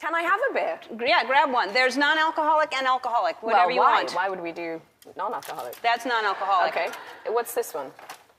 Can I have a bit? Yeah, grab one. There's non-alcoholic and alcoholic, whatever you why? want. Why would we do non-alcoholic? That's non-alcoholic. Okay. What's this one?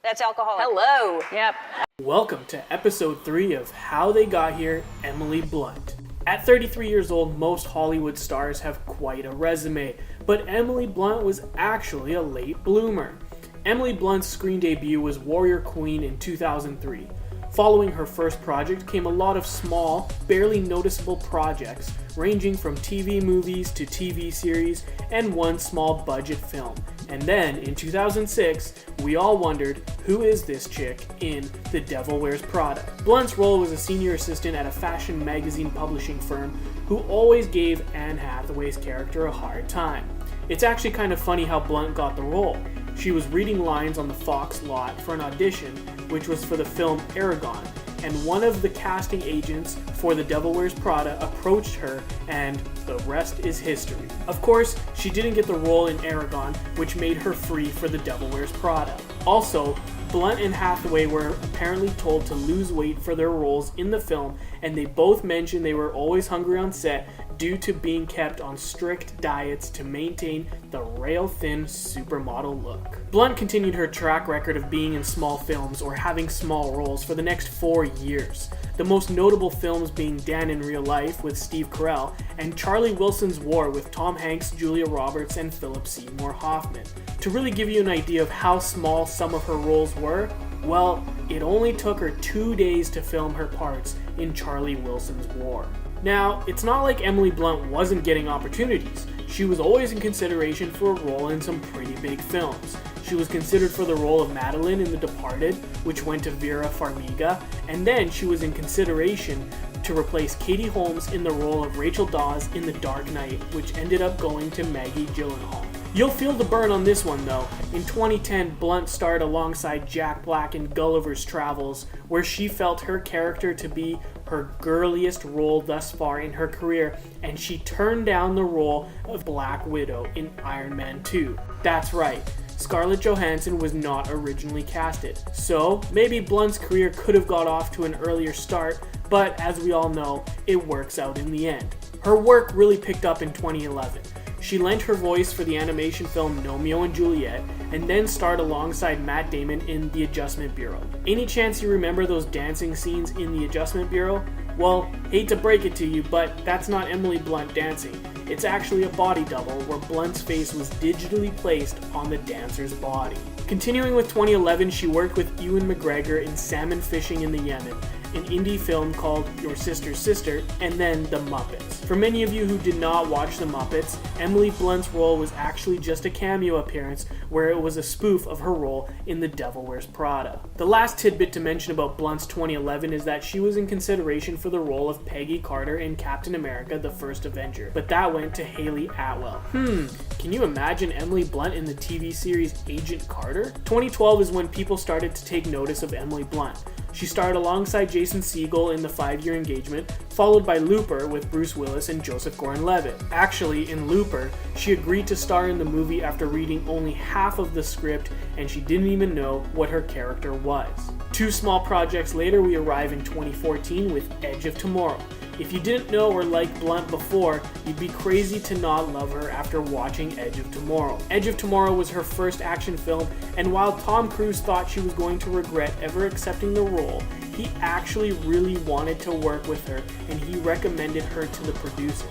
That's alcoholic. Hello. Yep. Welcome to episode 3 of How They Got Here, Emily Blunt. At 33 years old, most Hollywood stars have quite a resume, but Emily Blunt was actually a late bloomer. Emily Blunt's screen debut was Warrior Queen in 2003. Following her first project came a lot of small, barely noticeable projects, ranging from TV movies to TV series and one small budget film. And then, in 2006, we all wondered, who is this chick in The Devil Wears Prada? Blunt's role was a senior assistant at a fashion magazine publishing firm who always gave Anne Hathaway's character a hard time. It's actually kind of funny how Blunt got the role. She was reading lines on the Fox lot for an audition, which was for the film Aragon, and one of the casting agents for The Devil Wears Prada approached her, and the rest is history. Of course, she didn't get the role in Aragon, which made her free for The Devil Wears Prada. Also, Blunt and Hathaway were apparently told to lose weight for their roles in the film, and they both mentioned they were always hungry on set due to being kept on strict diets to maintain the rail-thin supermodel look. Blunt continued her track record of being in small films or having small roles for the next 4 years. The most notable films being Dan in Real Life with Steve Carell and Charlie Wilson's War with Tom Hanks, Julia Roberts, and Philip Seymour Hoffman. To really give you an idea of how small some of her roles were, well, it only took her 2 days to film her parts in Charlie Wilson's War. Now, it's not like Emily Blunt wasn't getting opportunities. She was always in consideration for a role in some pretty big films. She was considered for the role of Madeline in The Departed, which went to Vera Farmiga, and then she was in consideration to replace Katie Holmes in the role of Rachel Dawes in The Dark Knight, which ended up going to Maggie Gyllenhaal. You'll feel the burn on this one though. In 2010, Blunt starred alongside Jack Black in Gulliver's Travels, where she felt her character to be her girliest role thus far in her career, and she turned down the role of Black Widow in Iron Man 2. That's right, Scarlett Johansson was not originally casted. So, maybe Blunt's career could have got off to an earlier start, but as we all know, it works out in the end. Her work really picked up in 2011. She lent her voice for the animation film Romeo and Juliet, and then starred alongside Matt Damon in The Adjustment Bureau. Any chance you remember those dancing scenes in The Adjustment Bureau? Well, hate to break it to you, but that's not Emily Blunt dancing. It's actually a body double where Blunt's face was digitally placed on the dancer's body. Continuing with 2011, she worked with Ewan McGregor in Salmon Fishing in the Yemen, an indie film called Your Sister's Sister, and then The Muppets. For many of you who did not watch The Muppets, Emily Blunt's role was actually just a cameo appearance where it was a spoof of her role in The Devil Wears Prada. The last tidbit to mention about Blunt's 2011 is that she was in consideration for the role of Peggy Carter in Captain America: The First Avenger, but that went to Hayley Atwell. Can you imagine Emily Blunt in the TV series Agent Carter? 2012 is when people started to take notice of Emily Blunt. She starred alongside Jason Segel in The 5-Year Engagement, followed by Looper with Bruce Willis and Joseph Gordon-Levitt. Actually, in Looper, she agreed to star in the movie after reading only half of the script, and she didn't even know what her character was. 2 small projects later, we arrive in 2014 with Edge of Tomorrow. If you didn't know or like Blunt before, you'd be crazy to not love her after watching Edge of Tomorrow. Edge of Tomorrow was her first action film, and while Tom Cruise thought she was going to regret ever accepting the role, he actually really wanted to work with her, and he recommended her to the producers.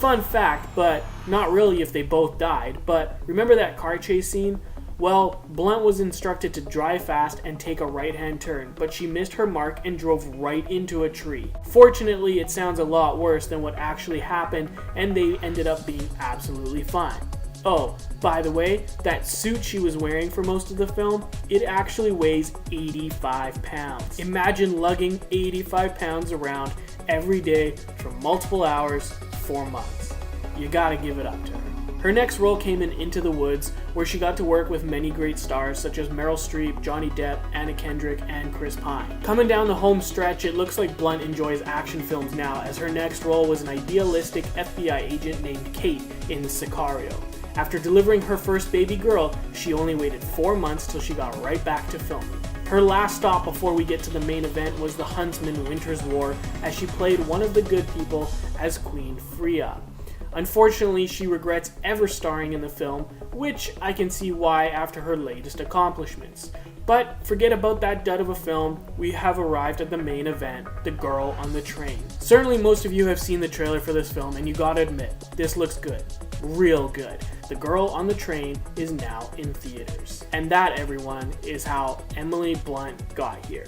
Fun fact, but not really if they both died, but remember that car chase scene? Well, Blunt was instructed to drive fast and take a right-hand turn, but she missed her mark and drove right into a tree. Fortunately, it sounds a lot worse than what actually happened, and they ended up being absolutely fine. Oh, by the way, that suit she was wearing for most of the film, it actually weighs 85 pounds. Imagine lugging 85 pounds around every day for multiple hours for months. You gotta give it up to her. Her next role came in Into the Woods, where she got to work with many great stars such as Meryl Streep, Johnny Depp, Anna Kendrick, and Chris Pine. Coming down the home stretch, it looks like Blunt enjoys action films now, as her next role was an idealistic FBI agent named Kate in Sicario. After delivering her first baby girl, she only waited 4 months till she got right back to filming. Her last stop before we get to the main event was The Huntsman Winter's War, as she played one of the good people as Queen Freya. Unfortunately, she regrets ever starring in the film, which I can see why after her latest accomplishments. But forget about that dud of a film, we have arrived at the main event, The Girl on the Train. Certainly most of you have seen the trailer for this film, and you gotta admit, this looks good. Real good. The Girl on the Train is now in theaters. And that, everyone, is how Emily Blunt got here.